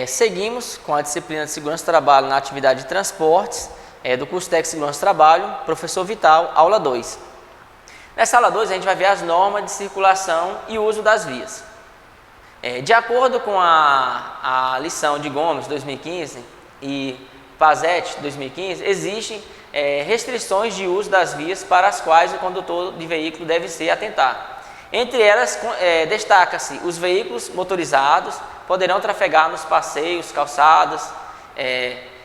Seguimos com a disciplina de Segurança do Trabalho na atividade de transportes, do curso técnico de Segurança do Trabalho, professor Vital, aula 2. Nessa aula 2 a gente vai ver as normas de circulação e uso das vias. De acordo com a lição de Gomes, 2015, e Pazetti, 2015, existem restrições de uso das vias para as quais o condutor de veículo deve se atentar. Entre elas, destaca-se os veículos motorizados poderão trafegar nos passeios, calçadas,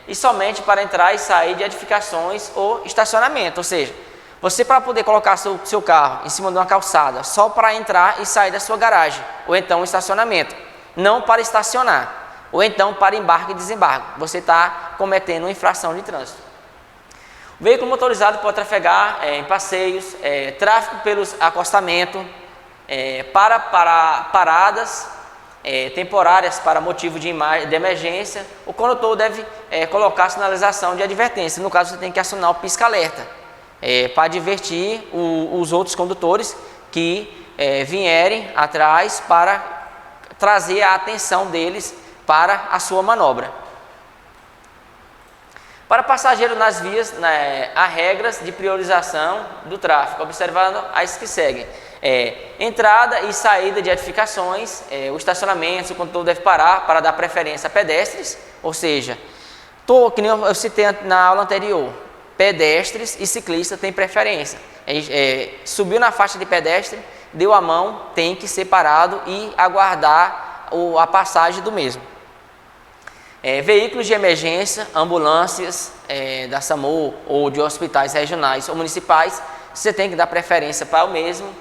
e somente para entrar e sair de edificações ou estacionamento. Ou seja, você para poder colocar seu carro em cima de uma calçada, só para entrar e sair da sua garagem, ou então um estacionamento, não para estacionar, ou então para embarque e desembarque. Você está cometendo uma infração de trânsito. O veículo motorizado pode trafegar em passeios, tráfego pelos acostamentos, para paradas temporárias para motivo de emergência. O condutor deve colocar sinalização de advertência. No caso, você tem que acionar o pisca-alerta para advertir os outros condutores que vierem atrás para trazer a atenção deles para a sua manobra. Para passageiros nas vias, há regras de priorização do tráfego, observando as que seguem. Entrada e saída de edificações, o estacionamento, o condutor deve parar para dar preferência a pedestres, ou seja, que nem eu citei na aula anterior, pedestres e ciclistas têm preferência. Subiu na faixa de pedestre, deu a mão, tem que ser parado e aguardar a passagem do mesmo. Veículos de emergência, ambulâncias da SAMU ou de hospitais regionais ou municipais, você tem que dar preferência para o mesmo.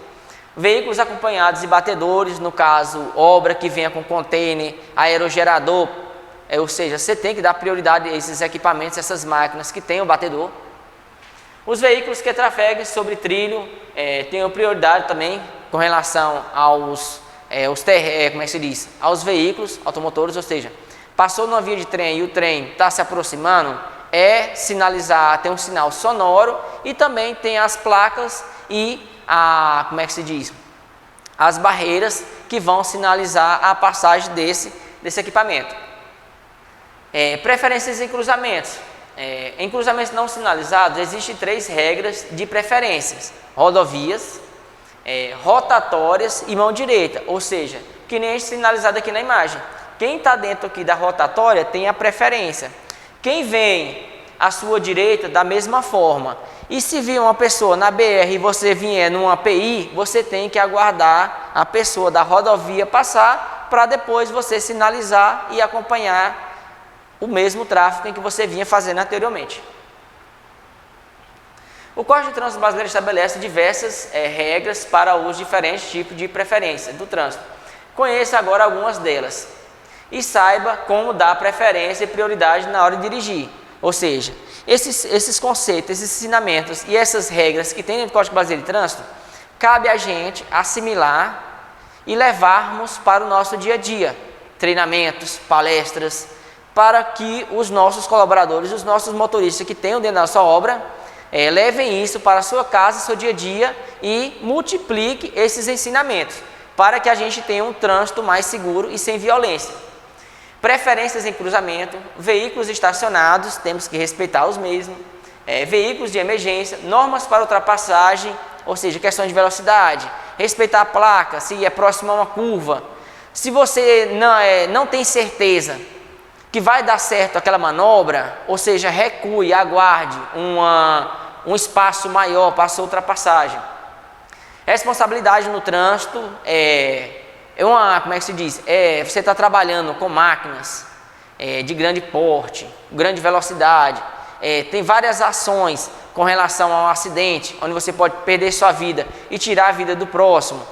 Veículos acompanhados de batedores, no caso, obra que venha com container, aerogerador, ou seja, você tem que dar prioridade a esses equipamentos, essas máquinas que tenham batedor. Os veículos que trafeguem sobre trilho têm prioridade também com relação aos veículos automotores, ou seja, passou numa via de trem e o trem está se aproximando, sinalizar, tem um sinal sonoro e também tem as placas e as barreiras que vão sinalizar a passagem desse equipamento. Preferências em cruzamentos. Em cruzamentos não sinalizados, existem 3 regras de preferências: rodovias, rotatórias e mão direita, ou seja, que nem sinalizado aqui na imagem. Quem está dentro aqui da rotatória tem a preferência. Quem vem à sua direita, da mesma forma. E se vir uma pessoa na BR e você vier numa PI, você tem que aguardar a pessoa da rodovia passar para depois você sinalizar e acompanhar o mesmo tráfego em que você vinha fazendo anteriormente. O Código de Trânsito Brasileiro estabelece diversas regras para os diferentes tipos de preferência do trânsito. Conheça agora algumas delas e saiba como dar preferência e prioridade na hora de dirigir. Ou seja, esses conceitos, esses ensinamentos e essas regras que tem no Código Brasileiro de Trânsito, cabe a gente assimilar e levarmos para o nosso dia a dia, treinamentos, palestras, para que os nossos colaboradores, os nossos motoristas que tenham dentro da sua obra, levem isso para a sua casa, seu dia a dia e multiplique esses ensinamentos, para que a gente tenha um trânsito mais seguro e sem violência. Preferências em cruzamento, veículos estacionados, temos que respeitar os mesmos, veículos de emergência, normas para ultrapassagem, ou seja, questão de velocidade, respeitar a placa, se é próximo a uma curva. Se você não tem certeza que vai dar certo aquela manobra, ou seja, recue, aguarde um espaço maior para a sua ultrapassagem. Responsabilidade no trânsito você está trabalhando com máquinas de grande porte, grande velocidade, tem várias ações com relação ao acidente, onde você pode perder sua vida e tirar a vida do próximo.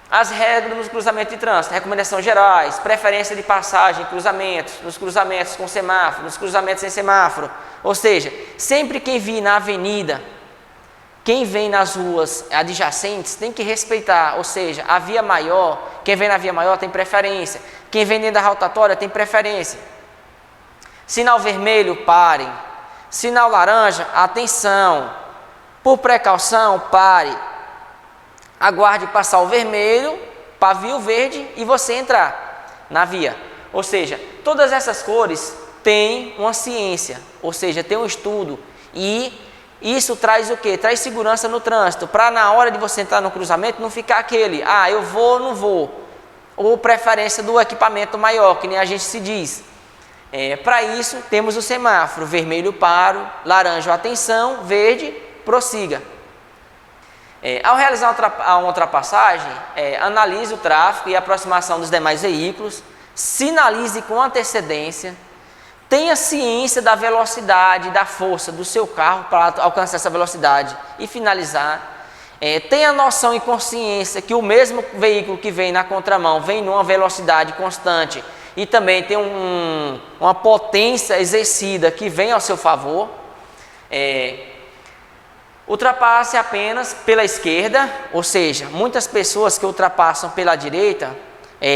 As regras nos cruzamentos de trânsito, recomendações gerais, preferência de passagem em cruzamentos, nos cruzamentos com semáforo, nos cruzamentos sem semáforo. Ou seja, sempre quem vir na avenida, quem vem nas ruas adjacentes tem que respeitar, ou seja, a via maior, quem vem na via maior tem preferência, quem vem dentro da rotatória tem preferência. Sinal vermelho, parem. Sinal laranja, atenção. Por precaução, pare. Aguarde passar o vermelho, pavio verde e você entrar na via. Ou seja, todas essas cores têm uma ciência, ou seja, tem um estudo, e isso traz o quê? Traz segurança no trânsito, para na hora de você entrar no cruzamento não ficar aquele, eu vou ou não vou, ou preferência do equipamento maior, que nem a gente se diz. Para isso temos o semáforo: vermelho paro, laranja atenção, verde prossiga. Ao realizar uma ultrapassagem, analise o tráfego e a aproximação dos demais veículos, sinalize com antecedência, tenha ciência da velocidade, da força do seu carro para alcançar essa velocidade e finalizar. Tenha noção e consciência que o mesmo veículo que vem na contramão vem numa velocidade constante e também tem uma potência exercida que vem ao seu favor. Ultrapasse apenas pela esquerda, ou seja, muitas pessoas que ultrapassam pela direita,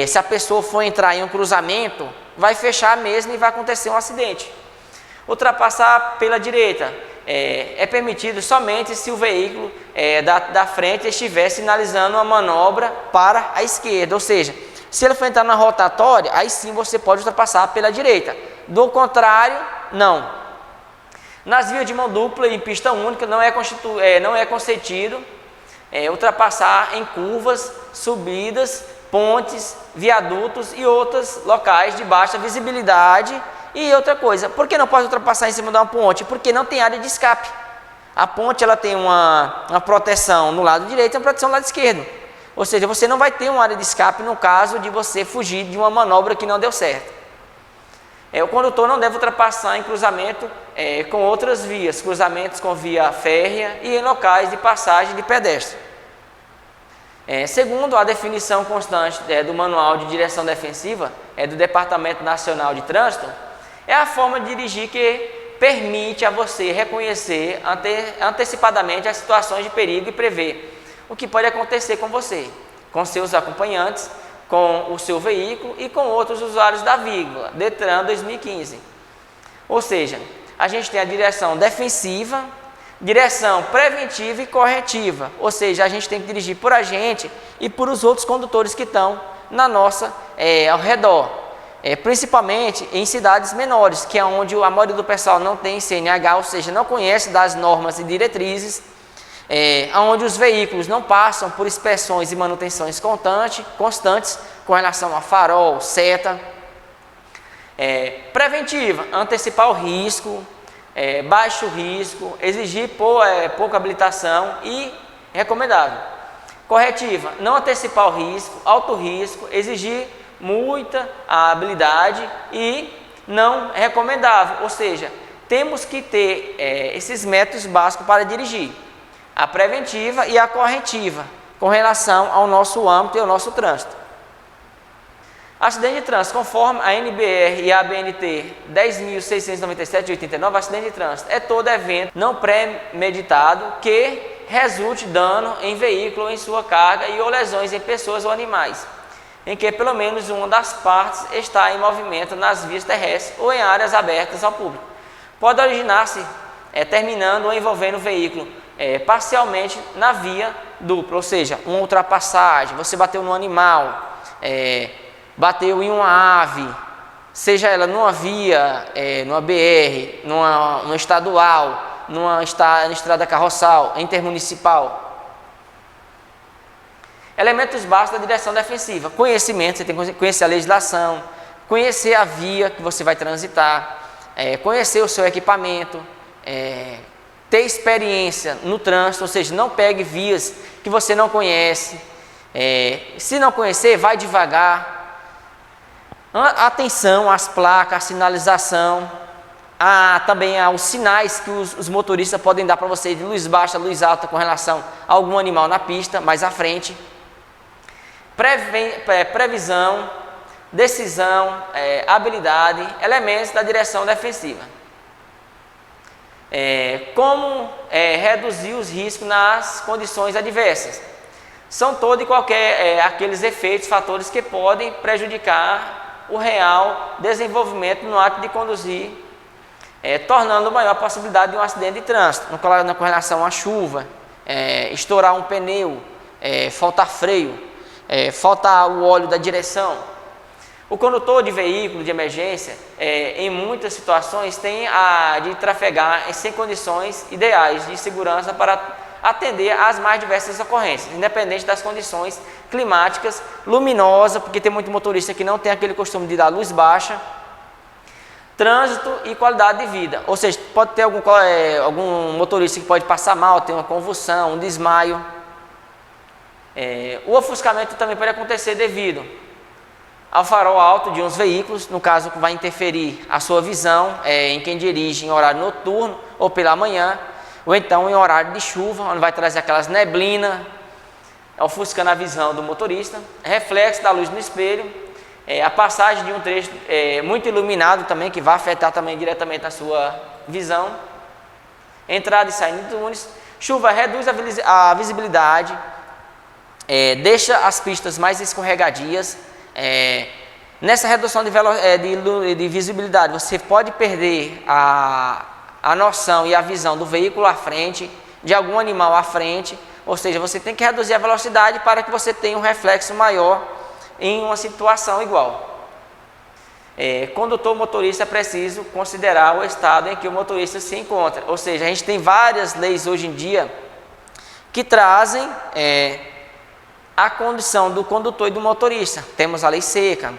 se a pessoa for entrar em um cruzamento, vai fechar mesmo e vai acontecer um acidente. Ultrapassar pela direita é permitido somente se o veículo da frente estiver sinalizando uma manobra para a esquerda, ou seja, se ele for entrar na rotatória, aí sim você pode ultrapassar pela direita. Do contrário, não. Nas vias de mão dupla e em pista única não é concedido ultrapassar em curvas, subidas, pontes, viadutos e outros locais de baixa visibilidade. E outra coisa, por que não pode ultrapassar em cima de uma ponte? Porque não tem área de escape. A ponte ela tem uma proteção no lado direito e uma proteção no lado esquerdo. Ou seja, você não vai ter uma área de escape no caso de você fugir de uma manobra que não deu certo. O condutor não deve ultrapassar em cruzamento com outras vias, cruzamentos com via férrea e em locais de passagem de pedestre. Segundo a definição constante do Manual de Direção Defensiva do Departamento Nacional de Trânsito, é a forma de dirigir que permite a você reconhecer antecipadamente as situações de perigo e prever o que pode acontecer com você, com seus acompanhantes, com o seu veículo e com outros usuários da vírgula, Detran 2015. Ou seja, a gente tem a direção defensiva, direção preventiva e corretiva, ou seja, a gente tem que dirigir por a gente e por os outros condutores que estão ao redor, principalmente em cidades menores, que é onde a maioria do pessoal não tem CNH, ou seja, não conhece das normas e diretrizes, onde os veículos não passam por inspeções e manutenções constantes com relação a farol, seta. Preventiva, antecipar o risco, baixo risco, exigir pouca habilitação e recomendável. Corretiva, não antecipar o risco, alto risco, exigir muita habilidade e não recomendável. Ou seja, temos que ter esses métodos básicos para dirigir. A preventiva e a corretiva, com relação ao nosso âmbito e ao nosso trânsito. Acidente de trânsito, conforme a NBR e a ABNT 10.697 de 89, acidente de trânsito é todo evento não premeditado que resulte dano em veículo ou em sua carga e ou lesões em pessoas ou animais, em que pelo menos uma das partes está em movimento nas vias terrestres ou em áreas abertas ao público. Pode originar-se terminando ou envolvendo o veículo parcialmente na via dupla, ou seja, uma ultrapassagem, você bateu no animal, bateu em uma ave, seja ela numa via, numa BR, numa estadual, numa estrada carroçal, intermunicipal. Elementos básicos da direção defensiva: conhecimento, você tem que conhecer a legislação, conhecer a via que você vai transitar, conhecer o seu equipamento, ter experiência no trânsito, ou seja, não pegue vias que você não conhece. Se não conhecer, vai devagar. Atenção às placas, à sinalização, também aos sinais que os motoristas podem dar para você de luz baixa, luz alta com relação a algum animal na pista, mais à frente. Previsão, decisão, habilidade, elementos da direção defensiva. Como reduzir os riscos nas condições adversas. São todo e qualquer aqueles efeitos, fatores que podem prejudicar o real desenvolvimento no ato de conduzir, tornando maior a possibilidade de um acidente de trânsito, com relação à chuva, estourar um pneu, faltar freio, faltar o óleo da direção. O condutor de veículo de emergência, em muitas situações, tem a de trafegar sem condições ideais de segurança para atender às mais diversas ocorrências, independente das condições climáticas, luminosa, porque tem muito motorista que não tem aquele costume de dar luz baixa, trânsito e qualidade de vida. Ou seja, pode ter algum motorista que pode passar mal, ter uma convulsão, um desmaio. O ofuscamento também pode acontecer devido ao farol alto de uns veículos, no caso que vai interferir a sua visão em quem dirige em horário noturno ou pela manhã, ou então em horário de chuva, onde vai trazer aquelas neblinas, ofuscando a visão do motorista, reflexo da luz no espelho, a passagem de um trecho muito iluminado também, que vai afetar também diretamente a sua visão, entrada e saída de túneis, chuva reduz a visibilidade, deixa as pistas mais escorregadias. Nessa redução de visibilidade, você pode perder a noção e a visão do veículo à frente, de algum animal à frente, ou seja, você tem que reduzir a velocidade para que você tenha um reflexo maior em uma situação igual. Condutor motorista é preciso considerar o estado em que o motorista se encontra, ou seja, a gente tem várias leis hoje em dia que trazem a condição do condutor e do motorista. Temos a lei seca,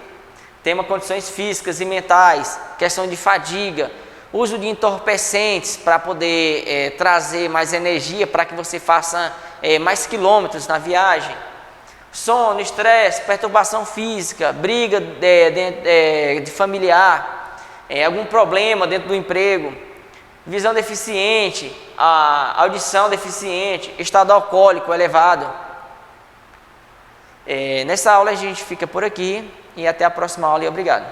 temos condições físicas e mentais, questão de fadiga, uso de entorpecentes para poder trazer mais energia para que você faça mais quilômetros na viagem, sono, estresse, perturbação física, briga de familiar, algum problema dentro do emprego, visão deficiente, a audição deficiente, estado alcoólico elevado. Nessa aula a gente fica por aqui e até a próxima aula e obrigado.